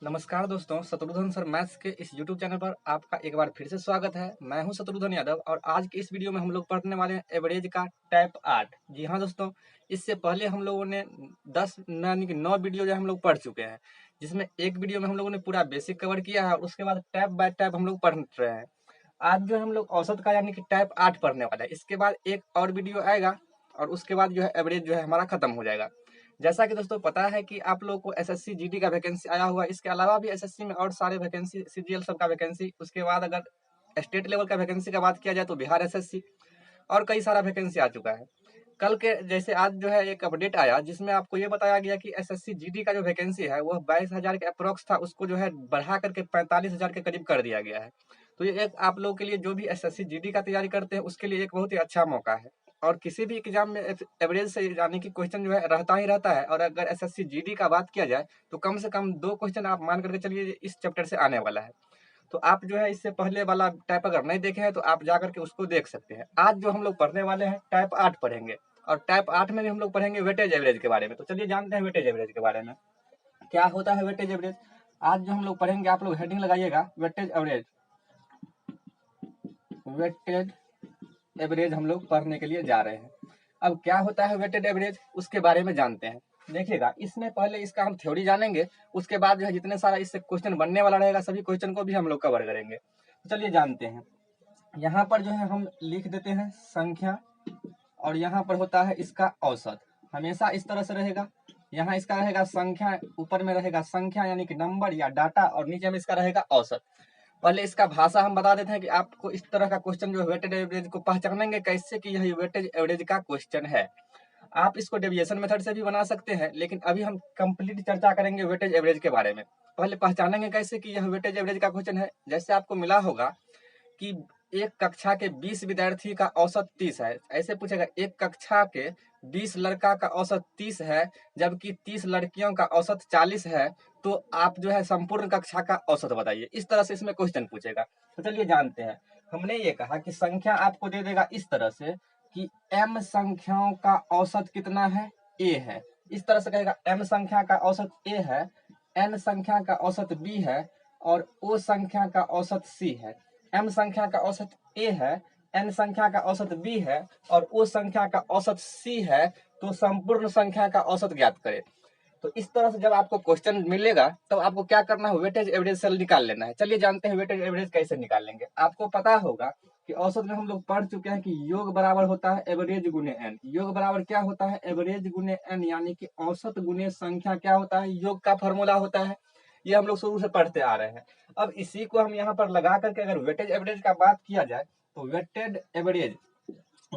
नमस्कार दोस्तों, Shatrughan sir maths के इस YouTube चैनल पर आपका एक बार फिर से स्वागत है। मैं हूं शत्रुघ्न यादव और आज की इस वीडियो में हम लोग पढ़ने वाले हैं एवरेज का टाइप 8। जी हाँ दोस्तों, इससे पहले हम लोगों ने 10 यानी कि 9 वीडियो जो हम लोग पढ़ चुके हैं, जिसमें एक वीडियो में हम लोगों ने पूरा बेसिक कवर किया है और उसके बाद टाइप बाय टाइप हम लोग पढ़ रहे हैं। आज जो हम लोग औसत का यानी कि टाइप 8 पढ़ने वाला है। इसके बाद एक और वीडियो आएगा और उसके बाद जो है एवरेज जो है हमारा खत्म हो जाएगा। जैसा कि दोस्तों पता है कि आप लोगों को एसएससी जीडी का वैकेंसी आया हुआ है। इसके अलावा भी एसएससी में और सारे वैकेंसी, सीजीएल सब का वैकेंसी, उसके बाद अगर स्टेट लेवल का वैकेंसी का बात किया जाए तो बिहार एसएससी और कई सारा वैकेंसी आ चुका है। कल के जैसे आज जो है एक अपडेट आया जिसमें आपको ये बताया गया कि एसएससी जीडी का जो वैकेंसी है वो 22,000 के अप्रोक्स था, उसको जो है बढ़ा करके 45,000 के करीब कर दिया गया है। तो ये एक आप लोगों के लिए जो भी एसएससी जीडी का तैयारी करते हैं उसके लिए एक बहुत ही अच्छा मौका है। और किसी भी एग्जाम में एवरेज से जाने की क्वेश्चन जो है रहता ही रहता है। और अगर एसएससी जीडी का बात किया जाए तो कम से कम 2 क्वेश्चन आप मान करके चलिए इस चैप्टर से आने वाला है। तो आप जो है इससे पहले वाला टाइप अगर नहीं देखे हैं तो आप जा करके उसको देख सकते हैं। आज जो हम लोग पढ़ने वाले हैं टाइप 8 पढ़ेंगे और टाइप 8 में भी हम लोग पढ़ेंगे वेटेज एवरेज के बारे में। तो चलिए जानते हैं वेटेज एवरेज के बारे में क्या होता है वेटेज एवरेज। आज जो हम लोग पढ़ेंगे, आप लोग हेडिंग लगाइएगा वेटेज एवरेज। वेटेज एवरेज हम लोग पढ़ने के लिए जा रहे हैं। अब क्या होता है वेटेड एवरेज उसके बारे में जानते हैं। देखिएगा, इसमें पहले इसका हम थ्योरी जानेंगे, उसके बाद जो है जितने सारा इससे क्वेश्चन बनने वाला रहेगा सभी क्वेश्चन को भी हम लोग कवर करेंगे। तो चलिए जानते हैं। यहाँ पर जो है हम लिख देते हैं संख्या और यहाँ पर होता है इसका औसत। हमेशा इस तरह से रहेगा। यहाँ इसका रहेगा संख्या, ऊपर में रहेगा संख्या यानी कि नंबर या डाटा, और नीचे में इसका रहेगा औसत। पहले इसका भाषा हम बता देते हैं कि आपको इस तरह का क्वेश्चन जो है वेटेड एवरेज को पहचानेंगे कैसे कि यह वेटेज एवरेज का क्वेश्चन है। आप इसको डेविएशन मेथड से भी बना सकते हैं, लेकिन अभी हम कंप्लीट चर्चा करेंगे वेटेज एवरेज के बारे में। पहले पहचानेंगे कैसे कि यह वेटेज एवरेज का क्वेश्चन है। जैसे आपको मिला होगा कि एक कक्षा के 20 विद्यार्थी का औसत 30 है। ऐसे पूछेगा एक कक्षा के 20 लड़का का औसत 30 है जबकि 30 लड़कियों का औसत 40 है, तो आप जो है संपूर्ण कक्षा का औसत बताइए। इस तरह से इसमें क्वेश्चन पूछेगा। तो चलिए जानते हैं। हमने ये कहा कि संख्या आपको दे देगा इस तरह से कि m संख्याओं का औसत कितना है, a है। इस तरह से कहेगा m संख्या का औसत a है, n संख्या का औसत b है और o संख्या का औसत c है। m संख्या का औसत a है, n संख्या का औसत b है और o संख्या का औसत c है। तो संपूर्ण संख्या का औसत ज्ञात करें। तो इस तरह से जब आपको क्वेश्चन मिलेगा तब आपको क्या करना है, वेटेज एवरेज से निकाल लेना है। चलिए जानते हैं वेटेज एवरेज कैसे निकालेंगे। आपको पता होगा कि औसत में हम लोग पढ़ चुके हैं कि योग बराबर होता है एवरेज गुने एन। योग बराबर क्या होता है, एवरेज गुने एन, यानी कि औसत गुने संख्या क्या होता है, योग का फॉर्मूला होता है। ये हम लोग शुरू से पढ़ते आ रहे हैं। अब इसी को हम यहाँ पर लगा करके अगर वेटेज एवरेज का बात किया जाए तो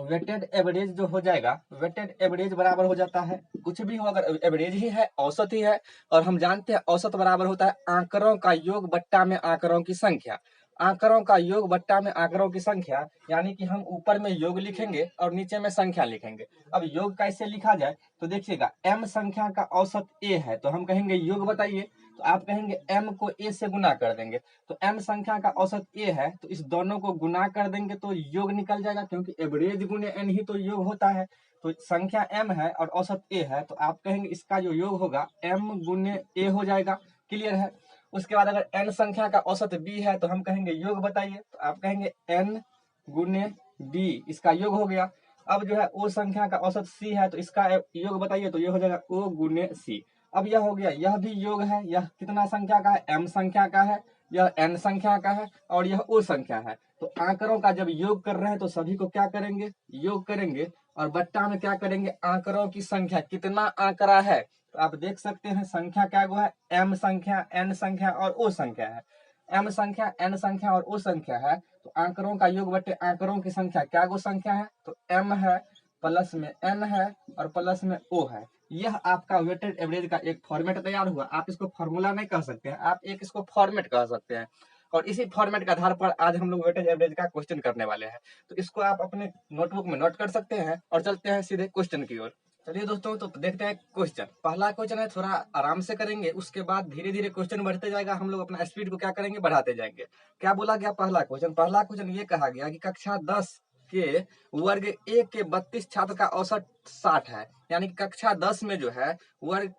वेटेड एवरेज जो हो जाएगा, वेटेड एवरेज बराबर हो जाता है, कुछ भी हो अगर एवरेज ही है, औसत ही है। और हम जानते हैं औसत बराबर होता है आंकड़ों का योग बट्टा में आंकड़ों की संख्या। आंकड़ों का योग बट्टा में आंकड़ों की संख्या, यानी कि हम ऊपर में योग लिखेंगे और नीचे में संख्या लिखेंगे। अब योग कैसे लिखा जाए तो देखिएगा, m संख्या का औसत a है तो हम कहेंगे योग बताइए, तो आप कहेंगे m को a से गुना कर देंगे। तो m संख्या का औसत a है तो इस दोनों को गुना कर देंगे तो योग निकल जाएगा, क्योंकि एवरेज गुने n ही तो योग होता है। तो संख्या m है और औसत a है तो आप कहेंगे इसका जो योग होगा m गुने a हो जाएगा। क्लियर है। उसके बाद अगर n संख्या का औसत b है तो हम कहेंगे योग बताइए, तो आप कहेंगे n गुने b, इसका योग हो गया। अब जो है o संख्या का औसत c है तो इसका योग बताइए, तो ये हो जाएगा o गुने c। अब यह हो गया, यह भी योग है। यह कितना संख्या का है, m संख्या का है, यह n संख्या का है और यह o संख्या है। तो आंकड़ों का जब योग कर रहे हैं तो सभी को क्या करेंगे, योग करेंगे और बट्टा में क्या करेंगे, आंकड़ों की संख्या, कितना आंकड़ा है। तो आप देख सकते हैं संख्या क्या हुआ है, m संख्या, n संख्या और o संख्या है। m संख्या, n संख्या और o संख्या है तो आंकड़ों का योग बटे आंकड़ों की संख्या क्या गो संख्या है, तो m है, प्लस में n है और प्लस में o है। यह आपका वेटेड एवरेज का एक फॉर्मेट तैयार हुआ। आप इसको फॉर्मूला नहीं कह सकते हैं, आप एक इसको फॉर्मेट कह सकते हैं। और इसी फॉर्मेट के आधार पर आज हम लोग वेटेज एवरेज का क्वेश्चन करने वाले हैं। तो इसको आप अपने नोटबुक में नोट कर सकते हैं और चलते हैं सीधे क्वेश्चन की ओर। चलिए दोस्तों, तो देखते हैं क्वेश्चन। पहला क्वेश्चन है, थोड़ा आराम से करेंगे, उसके बाद धीरे धीरे क्वेश्चन बढ़ते जाएगा। हम लोग अपना स्पीड को क्या करेंगे, बढ़ाते जाएंगे। क्या बोला गया पहला क्वेश्चन ये कहा गया कि कक्षा 10 के वर्ग ए के 32 छात्र का औसत 60 है। यानी कि कक्षा 10 में जो है वर्ग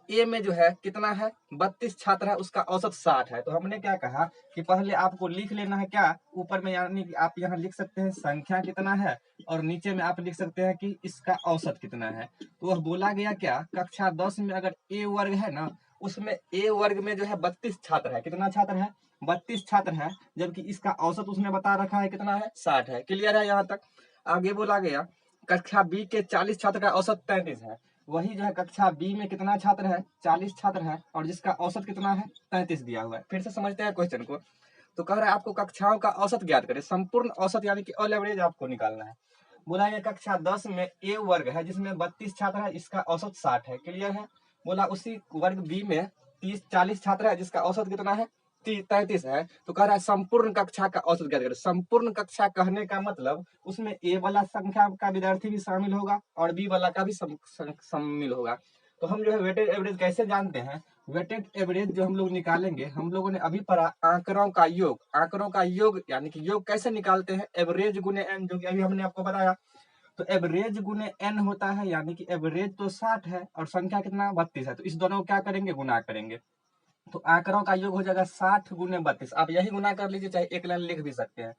ए में जो है कितना है 32 छात्र है, उसका औसत 60 है। तो हमने क्या कहा कि पहले आपको लिख लेना है क्या ऊपर में, यानी कि आप यहाँ लिख सकते हैं संख्या कितना है और नीचे में आप लिख सकते हैं कि इसका औसत कितना है। तो वह बोला गया क्या, कक्षा 10 में अगर ए वर्ग है ना, उसमें ए वर्ग में जो है 32 छात्र है। कितना छात्र है, 32 छात्र है, जबकि इसका औसत उसने बता रखा है कितना है 60 है। क्लियर है यहाँ तक। आगे बोला गया कक्षा बी के 40 छात्र का औसत 33 है। वही जो है कक्षा बी में कितना छात्र है, 40 छात्र है, और जिसका औसत कितना है 33 दिया हुआ है। फिर से समझते हैं क्वेश्चन को। तो कह रहा है आपको कक्षाओं का औसत ज्ञात करें, संपूर्ण औसत यानी कि ऑल एवरेज आपको निकालना है। बोला ये कक्षा 10 में ए वर्ग है जिसमें 32 छात्र है, इसका औसत 60 है। क्लियर है। बोला उसी वर्ग बी में 40 छात्र है जिसका औसत कितना है 33 है। तो कह रहा है संपूर्ण कक्षा का औसत ज्ञात करें। संपूर्ण कक्षा कहने का मतलब उसमें ए वाला संख्या का विद्यार्थी भी शामिल होगा और बी वाला का भी शामिल होगा। तो हम जो है वेटेड एवरेज कैसे जानते हैं, वेटेड एवरेज जो हम लोग निकालेंगे, हम लोगों ने अभी पढ़ा आंकड़ों का योग। आंकड़ों का योग यानी कि योग कैसे निकालते हैं, एवरेज गुने एन, जो कि अभी हमने आपको बताया। तो एवरेज गुने एन होता है, यानी कि एवरेज तो 60 है और संख्या कितना 32 है, तो इस दोनों को क्या करेंगे, गुना करेंगे। तो आंकड़ों का योग हो जाएगा 60 गुने 32। आप यही गुना कर लीजिए, चाहे एक लाइन लिख भी सकते हैं।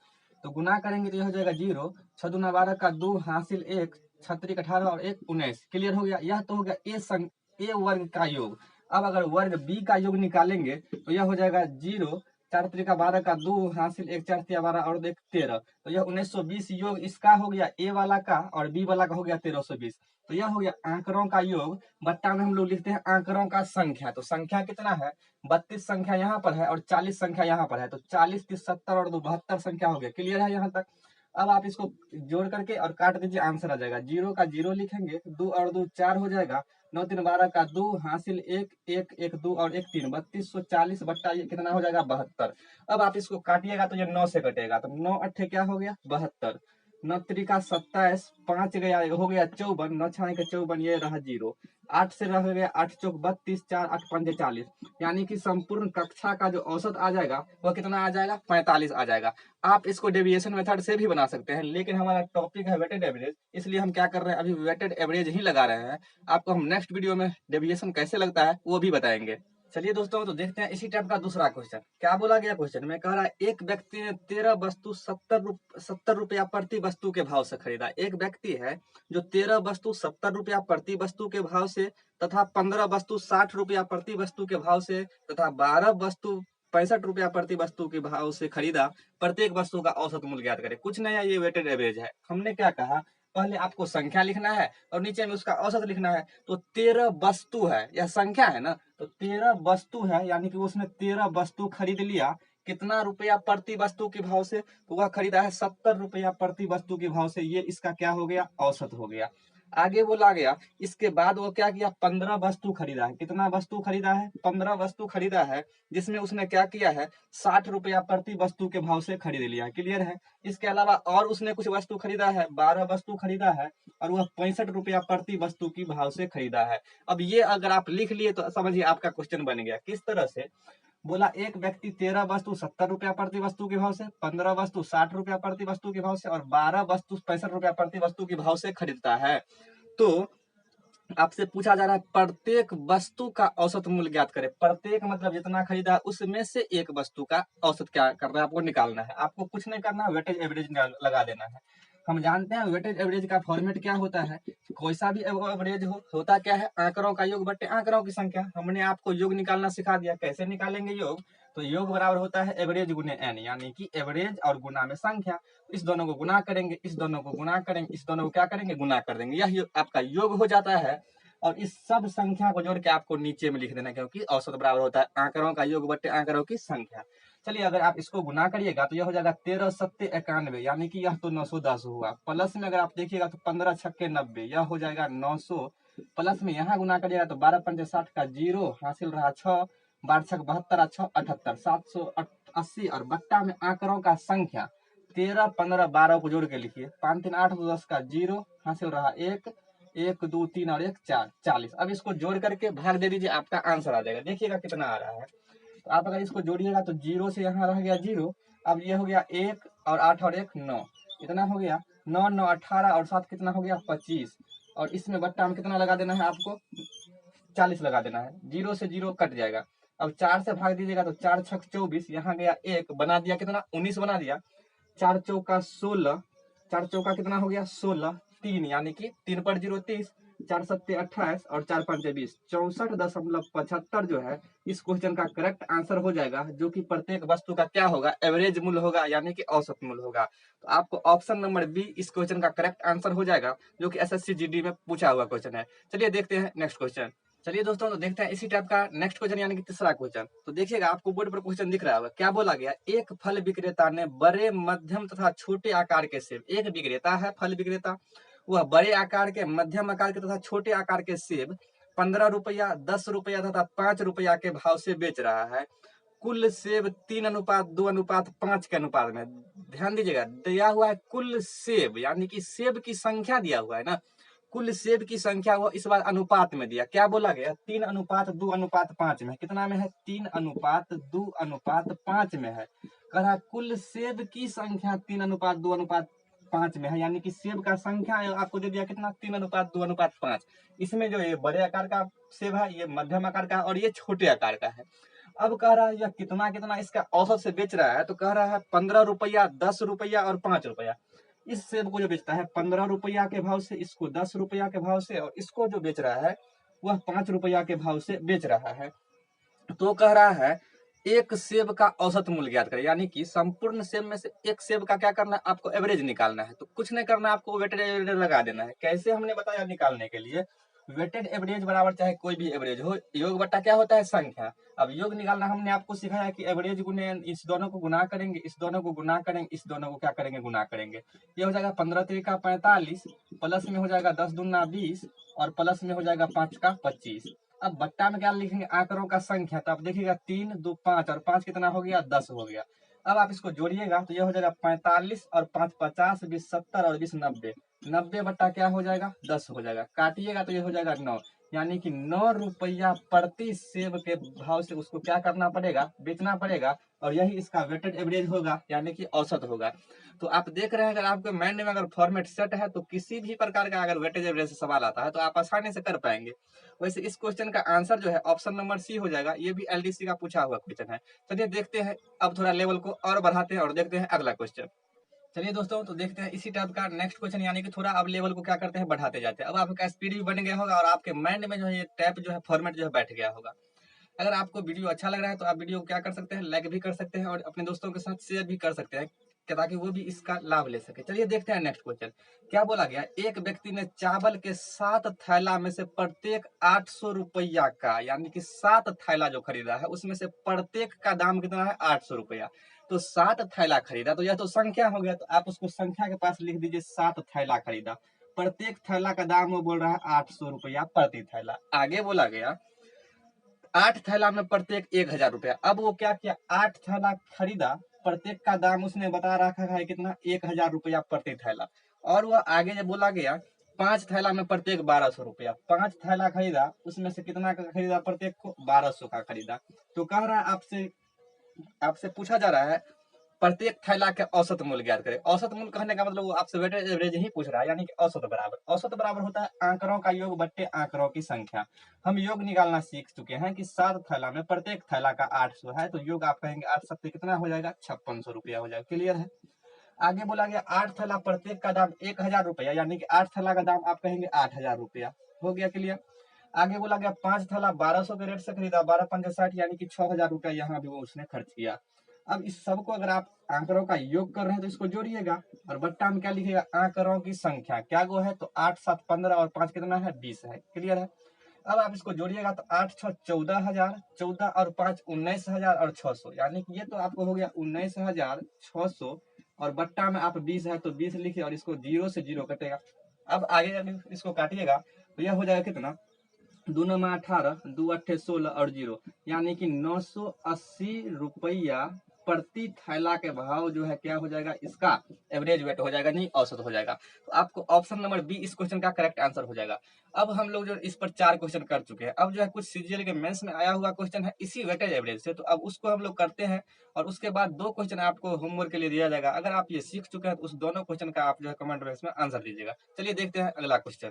तो गुना करेंगे तो यह हो जाएगा 0, 6 दूना 12 का 2 हासिल 1, 36 18 और 1 19। क्लियर हो गया। यह तो हो गया ए वर्ग का योग। अब अगर वर्ग बी का योग निकालेंगे तो यह हो जाएगा 0, 4 त्रिका 12 का 2 हासिल 1, 4 तिया 12 और 1 13। तो यह 1920 योग इसका हो गया ए वाला का, और बी वाला का हो गया 1320। तो यह हो गया आंकड़ों का योग। बट्टा में हम लोग लिखते हैं आंकड़ों का संख्या। तो संख्या कितना है, 32 संख्या यहाँ पर है और 40 संख्या यहाँ पर है। तो 40 30 70 और 2 72 संख्या हो गया। क्लियर है यहाँ तक। अब आप इसको जोड़ करके और काट दीजिए, आंसर आ जाएगा। 0 का 0 लिखेंगे, 2 और 2 4 हो जाएगा, 9 3 12 का 2 हासिल 1 1 1 2 और 1 3, 3240 बट्टा ये कितना हो जाएगा 72। अब आप इसको काटिएगा तो ये 9 से कटेगा, तो 9 अट्ठे क्या हो गया 72, 9 त्रिका 27, 5 गया हो गया 54, 9 छाए का 54, ये रहा 0, 8 से रह गया 8 चौक 32, 4 8 5 40। यानी कि संपूर्ण कक्षा का जो औसत आ जाएगा वह कितना आ जाएगा 45 आ जाएगा। आप इसको डेविएशन मेथड से भी बना सकते हैं, लेकिन हमारा टॉपिक है वेटेड एवरेज, इसलिए हम क्या कर रहे हैं अभी वेटेड एवरेज ही लगा रहे हैं। आपको हम नेक्स्ट वीडियो में डेविएशन कैसे लगता है वो भी बताएंगे। चलिए दोस्तों, तो देखते हैं इसी टाइप का दूसरा क्वेश्चन। क्या बोला गया क्वेश्चन में, कह रहा है एक व्यक्ति ने 13 वस्तु 70 रुपया प्रति वस्तु के भाव से खरीदा। एक व्यक्ति है जो 13 वस्तु 70 रुपया प्रति वस्तु के भाव से तथा 15 वस्तु 60 रुपया प्रति वस्तु के भाव से तथा 12 वस्तु 65 रुपया प्रति वस्तु के भाव से खरीदा। प्रत्येक वस्तु का औसत मूल्य ज्ञात करें। कुछ नहीं है, ये वेटेड एवरेज है। हमने क्या कहा, पहले आपको संख्या लिखना है और नीचे में उसका औसत लिखना है। तो 13 वस्तु है, यह संख्या है ना, तो 13 वस्तु है, यानी कि उसने 13 वस्तु खरीद लिया। कितना रुपया प्रति वस्तु के भाव से, तो वह खरीदा है 70 रुपया प्रति वस्तु के भाव से। ये इसका क्या हो गया, औसत हो गया। आगे बोला गया इसके बाद वो क्या किया, 15 वस्तु खरीदा है। कितना वस्तु खरीदा है, 15 वस्तु खरीदा है, जिसमें उसने क्या किया है 60 रुपया प्रति वस्तु के भाव से खरीद लिया। क्लियर है। इसके अलावा और उसने कुछ वस्तु खरीदा है, 12 वस्तु खरीदा है और वह 65 रुपया प्रति वस्तु की भाव से खरीदा है। अब ये अगर आप लिख लिए तो समझिए आपका क्वेश्चन बन गया। किस तरह से, बोला एक व्यक्ति 13 वस्तु 70 रुपया प्रति वस्तु के भाव से, 15 वस्तु 60 रुपया प्रति वस्तु के भाव से और 12 वस्तु 65 रुपया प्रति वस्तु के भाव से खरीदता है। तो आपसे पूछा जा रहा है प्रत्येक वस्तु का औसत मूल्य ज्ञात करें। प्रत्येक मतलब जितना खरीदा उसमें से एक वस्तु का औसत क्या करना है, आपको निकालना है। आपको कुछ नहीं करना, वेटेज एवरेज लगा देना है। हम जानते हैं वेटेज एवरेज का फॉर्मेट क्या होता है, कोई सा भी एवरेज होता क्या है, आंकड़ों का योग बटे आंकड़ों की संख्या। हमने आपको योग निकालना सिखा दिया, कैसे निकालेंगे योग। तो योग बराबर होता है एवरेज गुने एन, यानी कि एवरेज और गुना में संख्या। इस दोनों को गुना करेंगे, इस दोनों को गुना करेंगे, इस दोनों को क्या करेंगे, गुना कर देंगे, यह आपका योग हो जाता है। और इस सब संख्या को जोड़ के आपको नीचे में लिख देना, क्योंकि औसत बराबर होता है आंकड़ों का योग बटे आंकड़ों की संख्या। चलिए अगर आप इसको गुना करिएगा तो यह हो जाएगा 13 सत्ते 91, यानी कि यह तो 910 हुआ। प्लस में अगर आप देखिएगा तो 15 छक्के 90, यह हो जाएगा 900। प्लस में यहाँ गुना करिएगा तो 12 पंचे 60 का 0 हासिल रहा 6, 12 छक 72, 6 78, 780 और बट्टा में आंकड़ों का संख्या 13 15 12 को जोड़ के लिखिए, 5 3 8 2 10 का 0 हासिल रहा 1 1 2 3 और 1 4 40। अब इसको जोड़ करके भाग दे दीजिए, आपका आंसर आ जाएगा। देखिएगा कितना आ रहा है। तो आप अगर इसको जोड़िएगा तो 0 से यहाँ रह गया 0। अब ये हो गया 1 और 8 और 1 9, इतना हो गया 9 9 18 और 7 कितना हो गया 25। और इसमें बट्टा में कितना लगा देना है आपको, 40 लगा देना है, 0 से 0 कट जाएगा। अब 4 से भाग दीजिएगा तो 4 छक 24, यहाँ गया 1, बना दिया कितना 19 बना दिया। 4 चौका 16, 4 चौका कितना हो गया 16, 3 यानी कि 3 पर 0 30, 4 सत्ते 28 और 4 पंचे 20, 64.75 जो है इस क्वेश्चन का करेक्ट आंसर हो जाएगा, जो कि प्रत्येक वस्तु का क्या होगा, एवरेज मूल्य होगा, यानी कि औसत मूल्य होगा। तो आपको ऑप्शन नंबर बी इस क्वेश्चन का करेक्ट आंसर हो जाएगा, जो कि एसएससी जीडी में पूछा हुआ क्वेश्चन है। चलिए देखते हैं नेक्स्ट क्वेश्चन। चलिए दोस्तों, तो देखते हैं इसी टाइप का नेक्स्ट क्वेश्चन, यानी कि तीसरा क्वेश्चन। तो देखिएगा, आपको बोर्ड पर क्वेश्चन दिख रहा होगा। क्या बोला गया, एक फल विक्रेता ने बड़े, मध्यम तथा छोटे आकार के सेब, एक विक्रेता है फल विक्रेता, वह बड़े आकार के, मध्यम आकार के तथा छोटे आकार के सेब 15 रुपया, 10 रुपया तथा 5 रुपया के भाव से बेच रहा है। कुल सेब 3:2:5 के अनुपात में। ध्यान दीजिएगा, दिया हुआ है कुल सेब, यानी कि सेब की संख्या दिया हुआ है ना, कुल सेब की संख्या वो इस बार अनुपात में दिया। क्या बोला गया, 3:2:5 में। कितना में है, 3:2:5 में है। कह रहा कुल सेब की संख्या 3:2:5 में है, यानी कि सेब का संख्या आपको दे दिया कितना, 3:2:5। इसमें जो ये बड़े आकार का सेब है, ये मध्यम आकार का और ये छोटे आकार का है। अब कह रहा है यह कितना कितना इसका औसत से बेच रहा है, तो कह रहा है 15 रुपया, 10 रुपया और 5 रुपया। इस सेब को जो बेचता है 15 रुपया के भाव से, इसको 10 रुपया के भाव से, और इसको जो बेच रहा है वह 5 रुपया के भाव से बेच रहा है। तो कह रहा है एक सेब का औसत मूल्य ज्ञात करें, यानी कि संपूर्ण सेब में से एक सेब का क्या करना है, आपको एवरेज निकालना है। तो कुछ नहीं करना है, आपको वेटेड एवरेज लगा देना है। कैसे हमने बताया निकालने के लिए, वेटेड एवरेज बराबर चाहे कोई भी एवरेज हो, योग बट्टा क्या होता है, संख्या। अब योग निकालना हमने आपको सिखाया कि एवरेज गुने इस दोनों को गुना करेंगे, इस दोनों को गुना करेंगे, इस दोनों को क्या करेंगे, गुना करेंगे। ये हो जाएगा 15 त्रिका 45, प्लस में हो जाएगा 10 दूना 20 और प्लस में हो जाएगा 5 का 25। अब बट्टा में क्या लिखेंगे, आंकड़ों का संख्या। तो आप देखिएगा 3 2 5 और 5 कितना हो गया, 10 हो गया। अब आप इसको जोड़िएगा तो यह हो जाएगा 45 और 5 50, 20 70 और 20 90। 90 बट्टा क्या हो जाएगा, 10 हो जाएगा। काटिएगा तो ये हो जाएगा 9, यानी कि 9 रुपया प्रति सेब के भाव से उसको क्या करना पड़ेगा, बेचना पड़ेगा। और यही इसका वेटेड एवरेज होगा, यानी कि औसत होगा। तो आप देख रहे हैं, अगर आपके माइंड में अगर फॉर्मेट सेट है तो किसी भी प्रकार का अगर वेटेज एवरेज से सवाल आता है तो आप आसानी से कर पाएंगे। वैसे इस क्वेश्चन का आंसर जो है ऑप्शन नंबर सी हो जाएगा। ये भी एलडीसी का पूछा हुआ क्वेश्चन है। चलिए देखते हैं, अब थोड़ा लेवल को और बढ़ाते हैं और देखते हैं अगला क्वेश्चन। चलिए दोस्तों, तो देखते हैं इसी टाइप का नेक्स्ट क्वेश्चन, यानी कि थोड़ा अब लेवल को क्या करते हैं, बढ़ाते जाते हैं। अब आपका स्पीड भी बन गया होगा और आपके माइंड में जो है ये टाइप जो है फॉर्मेट जो है बैठ गया होगा। अगर आपको वीडियो अच्छा लग रहा है तो आप वीडियो को क्या कर सकते हैं, लाइक भी कर सकते हैं और अपने दोस्तों के साथ शेयर भी कर सकते हैं, ताकि वो भी इसका लाभ ले सके। चलिए देखते हैं नेक्स्ट क्वेश्चन। क्या बोला गया, एक व्यक्ति ने चावल के 7 थैला में से प्रत्येक 800 रुपया का, यानी कि 7 थैला जो खरीदा है उसमें से प्रत्येक का दाम कितना है, 800 रुपया। तो 7 थैला खरीदा, तो यह तो संख्या हो गया, तो आप उसको संख्या के पास लिख दीजिए, 7 थैला खरीदा। प्रत्येक थैला का दाम वो बोल रहा है 800 रुपया प्रति थैला। आगे बोला गया 8 थैला में प्रत्येक 1000 रुपया। अब वो क्या किया, 8 थैला खरीदा, प्रत्येक का दाम उसने बता रखा है कितना, 1000 रुपया प्रति थैला। और वह आगे जब बोला गया 5 थैला में प्रत्येक 1200 रुपया। 5 थैला खरीदा, उसमें से कितना का खरीदा, प्रत्येक को 1200 का खरीदा। तो कह रहा है आपसे पूछा जा रहा है प्रत्येक थैला के औसत मूल्य ज्ञात करें। औसत मूल्य कहने का मतलब वो आपसे वेटेज एवरेज ही पूछ रहा है, यानी कि औसत बराबर होता है आंकड़ों का योग बट्टे आंकड़ों की संख्या। हम योग निकालना सीख चुके हैं कि 7 थैला में प्रत्येक थैला का 800 है, तो योग आप कहेंगे 8 सत्ते कितना हो जाएगा, 5600 रुपया हो जाएगा। क्लियर है। आगे बोला गया 8 थैला प्रत्येक का दाम 1000 रुपया, यानी कि 8 थैला का दाम आप कहेंगे 8000 रुपया। हो गया क्लियर। आगे बोला गया 5 थैला 1200 के रेट से खरीदा, 12 पंजे 60, यानी कि 6000 रुपया यहाँ भी वो उसने खर्च किया। अब इस सबको अगर आप आंकड़ों का योग कर रहे हैं तो इसको जोड़िएगा और बट्टा में क्या लिखिएगा, आंकड़ों की संख्या। क्या गो है, तो 8 7 15 और 5 कितना है, 20 है। क्लियर है। अब आप इसको जोड़िएगा तो 8 6 14,000, 14 और 5 19,000 और 600, यानी कि ये तो आपको हो गया 19,600 और बट्टा में आप 20 है तो 20 लिखिए और इसको 0 से 0 कटेगा। अब आगे इसको काटिएगा तो यह हो जाएगा कितना, 2 9 18, 2 8 16 और 0, यानी कि 980 रुपया प्रति थैला के भाव जो है क्या हो जाएगा, इसका एवरेज वेट हो जाएगा, नहीं औसत हो जाएगा। तो आपको ऑप्शन नंबर बी इस क्वेश्चन का करेक्ट आंसर हो जाएगा। अब हम लोग जो इस पर 4 क्वेश्चन कर चुके हैं, अब जो है कुछ सीजीएल के मेंस में आया हुआ क्वेश्चन है इसी वेटेज एवरेज से, तो अब उसको हम लोग करते हैं और उसके बाद 2 क्वेश्चन आपको होमवर्क के लिए दिया जाएगा। अगर आप ये सीख चुके हैं तो उस दोनों क्वेश्चन का आप जो है कमेंट बॉक्स में आंसर दीजिएगा। चलिए देखते हैं अगला क्वेश्चन।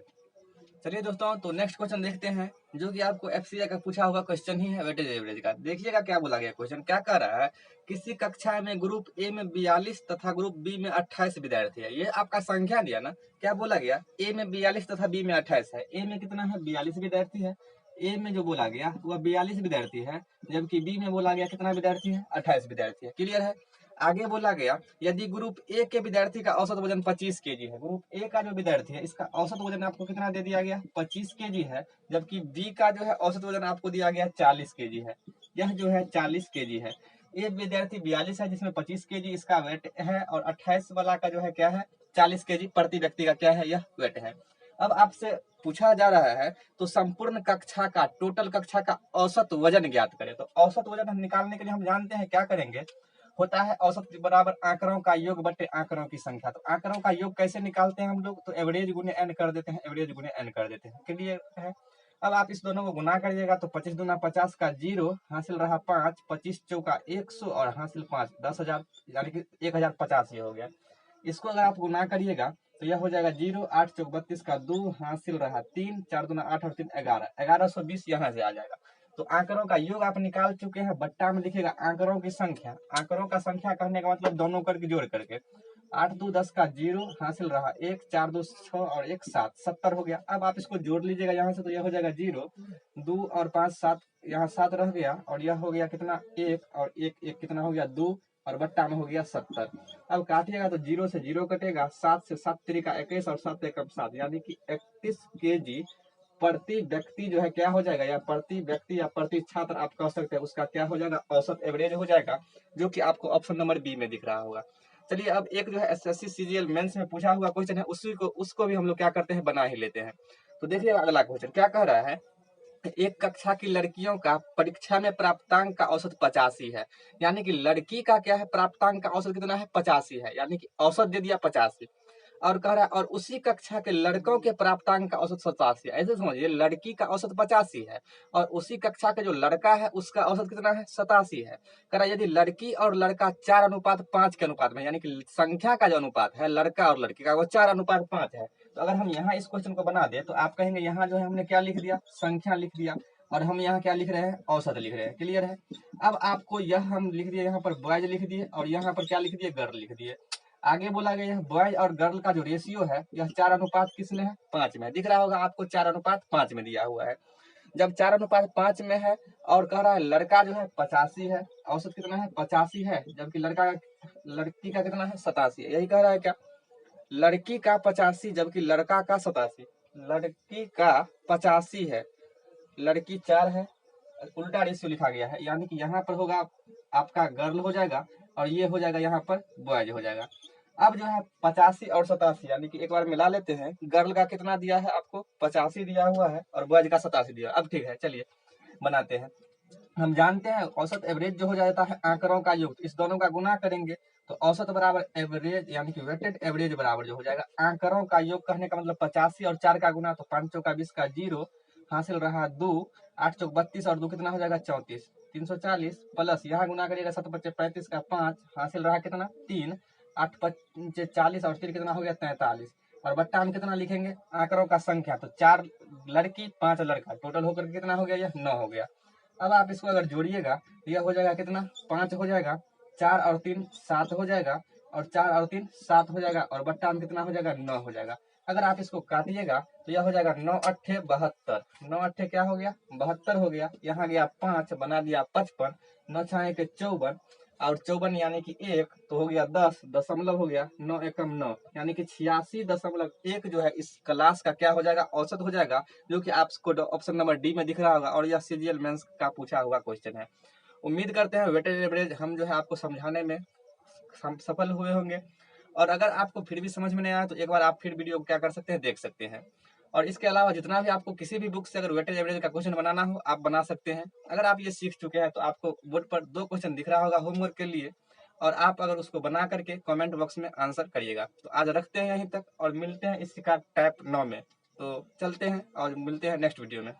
चलिए दोस्तों, तो नेक्स्ट क्वेश्चन देखते हैं, जो कि आपको एफसीआई का पूछा हुआ क्वेश्चन ही है वेटेज एवरेज का। देखिएगा क्या बोला गया क्वेश्चन, क्या कह रहा है, किसी कक्षा में ग्रुप ए में 42 तथा ग्रुप बी में 28 विद्यार्थी है। ये आपका संख्या दिया ना, क्या बोला गया, ए में 42 तथा बी में 28 है। ए में कितना है, 42 विद्यार्थी है। ए में जो बोला गया वह 42 विद्यार्थी है, जबकि बी में बोला गया कितना विद्यार्थी है, 28 विद्यार्थी है। क्लियर है। आगे बोला गया, यदि ग्रुप ए के विद्यार्थी का औसत वजन 25 केजी है, ग्रुप ए का जो विद्यार्थी है इसका औसत वजन आपको कितना दे दिया गया, 25 केजी है, जबकि बी का जो है औसत वजन आपको दिया गया 40 केजी है। यह जो है 40 केजी है। ये विद्यार्थी 42 है जिसमें 25 केजी इसका वेट है, और 28 वाला का जो है क्या है, 40 केजी प्रति व्यक्ति का क्या है, यह वेट है। अब आपसे पूछा जा रहा है, तो संपूर्ण कक्षा का, टोटल कक्षा का औसत वजन ज्ञात करें। तो औसत वजन हम निकालने के लिए हम जानते हैं क्या करेंगे, होता है औसत बराबर आंकड़ों का योग बटे आंकड़ों की संख्या। तो आंकड़ों का योग कैसे निकालते हैं हम लोग, तो एवरेज गुने एन कर देते हैं, एवरेज गुने एन कर देते हैं। क्लियर है। अब आप इस दोनों को गुना करिएगा तो 25 दूना 50 का 0, हासिल रहा 5, 25 चौका 100 और हासिल 5, 10,000, यानी कि 1050 ये हो गया। इसको अगर आप गुना करिएगा तो यह हो जाएगा 0, 8 चौक 32 का 2, हासिल रहा 3, 4 दूना 8 और 3 11, 1120 यहाँ से आ जाएगा। तो आंकड़ों का योग आप निकाल चुके हैं, बट्टा में लिखेगा आंकड़ों की संख्या। आंकड़ों का संख्या कहने का मतलब दोनों करके जोड़ करके, 8 2 10 का 0, हासिल रहा 1, 4 2 6 और 1 7, 70 हो गया। अब आप इसको जोड़ लीजिएगा यहाँ से, तो यह हो जाएगा 0, 2 और 5 7, यहाँ 7 रह गया, और यह हो गया कितना 1, और 1 1 कितना हो गया 2, और बट्टा में हो गया 70। अब काटिएगा तो 0 से 0 कटेगा, 7 से 7 3 का 21 और 7 1 7, यानी कि 31 केजी प्रति व्यक्ति जो है क्या हो जाएगा, या प्रति व्यक्ति या प्रति छात्र आप कह सकते हैं, उसका क्या हो जाएगा, औसत एवरेज हो जाएगा, जो कि आपको ऑप्शन नंबर बी में दिख रहा होगा। चलिए, अब एक जो है एसएससी सीजीएल मेंस में पूछा हुआ क्वेश्चन है, उसको भी हम लोग क्या करते हैं, बना ही लेते हैं। तो देखिए अगला क्वेश्चन क्या कह रहा है, एक कक्षा की लड़कियों का परीक्षा में प्राप्तांक का औसत 85 है। यानी कि लड़की का क्या है, प्राप्तांक का औसत कितना है, 85 है, यानी कि औसत दे दिया 85। और कह रहा है, और उसी कक्षा के लड़कों के प्राप्तांक का औसत 87 है। ऐसे समझिए, लड़की का औसत 85 है और उसी कक्षा का जो लड़का है उसका औसत कितना है, 87 है। कह रहा है, यदि लड़की और लड़का 4:5 के अनुपात में, यानी कि संख्या का जो अनुपात है लड़का और लड़की का वो 4:5 है। तो अगर हम यहाँ इस क्वेश्चन को बना दे तो आप कहेंगे यहाँ जो है हमने क्या लिख दिया, संख्या लिख दिया, और हम यहाँ क्या लिख रहे हैं, औसत लिख रहे हैं। क्लियर है। अब आपको यह हम लिख दिए, यहाँ पर बॉयज लिख दिए, और यहाँ पर क्या लिख दिए, गर्ल लिख दिए। आगे बोला गया है बॉयज और गर्ल का जो रेशियो है यह 4:5 किसमें है, 5 में। दिख रहा होगा आपको 4:5 में दिया हुआ है। जब 4:5 में है और कह रहा है लड़का जो है 85 है, औसत कितना है, 85 है, जबकि लड़की का कितना है, 87 है। यही कह रहा है क्या, लड़की का 85 जबकि लड़का का 87। लड़की का 85 है, लड़की 4 है, उल्टा रेशियो लिखा गया है, यानी कि यहाँ पर होगा आपका गर्ल हो जाएगा, और ये हो जाएगा यहाँ पर बॉयज हो जाएगा। अब जो है 85 और 87, यानी कि एक बार मिला लेते हैं। गर्ल का कितना दिया है आपको, 85 दिया हुआ है, और बॉयज का 87 दिया। अब ठीक है, चलिए बनाते हैं। हम जानते हैं औसत एवरेज जो हो जाता है आंकड़ों का योग, इस दोनों का गुना करेंगे तो औसत बराबर एवरेज, यानी कि वेटेड एवरेज बराबर जो हो जाएगा आंकड़ों का योग। कहने का मतलब 85 और 4 का गुना, तो 5 चौका 20 का 0, हासिल रहा 2, 8 चौक 32 और 2 कितना हो जाएगा 34, 340 प्लस यहाँ गुना करिएगा 7 बच्चे 35 का 5, हासिल रहा कितना 3, 8 5 40 और 3 कितना हो गया 43, और बट्टा में कितना लिखेंगे, आंकड़ों का संख्या, तो 4 लड़की 5 लड़का, टोटल होकर कितना हो गया, यह 9 हो गया। अब आप इसको अगर जोड़िएगा तो यह हो जाएगा कितना, 5 हो जाएगा, 4 और 3 7 हो जाएगा, और 4 और 3 7 हो जाएगा, और बट्टा में कितना हो जाएगा 9 हो जाएगा। अगर आप इसको काटिएगा तो यह हो जाएगा 9 अट्ठे 72, 9 अट्ठे क्या हो गया 72 हो गया। यहाँ गया 5 बना दिया 55, 9 छाए के 54, और 54 यानी कि 1 तो हो गया 10 दशमलव हो गया 9 एकम 9, यानी कि 86.1 जो है इस क्लास का क्या हो जाएगा, औसत हो जाएगा, जो कि आपको ऑप्शन नंबर डी में दिख रहा होगा। और यह सीजीएल मेंस का पूछा हुआ क्वेश्चन है। उम्मीद करते हैं वेटेड एवरेज हम जो है आपको समझाने में सफल हुए होंगे। और अगर आपको फिर भी समझ में नहीं आया तो एक बार आप फिर वीडियो क्या कर सकते हैं, देख सकते हैं। और इसके अलावा जितना भी आपको किसी भी बुक से अगर वेटेज एवरेज का क्वेश्चन बनाना हो आप बना सकते हैं। अगर आप ये सीख चुके हैं तो आपको बोर्ड पर 2 क्वेश्चन दिख रहा होगा होमवर्क के लिए, और आप अगर उसको बना करके कमेंट बॉक्स में आंसर करिएगा। तो आज रखते हैं यहीं तक, और मिलते हैं इसी का टाइप 9 में। तो चलते हैं और मिलते हैं नेक्स्ट वीडियो में।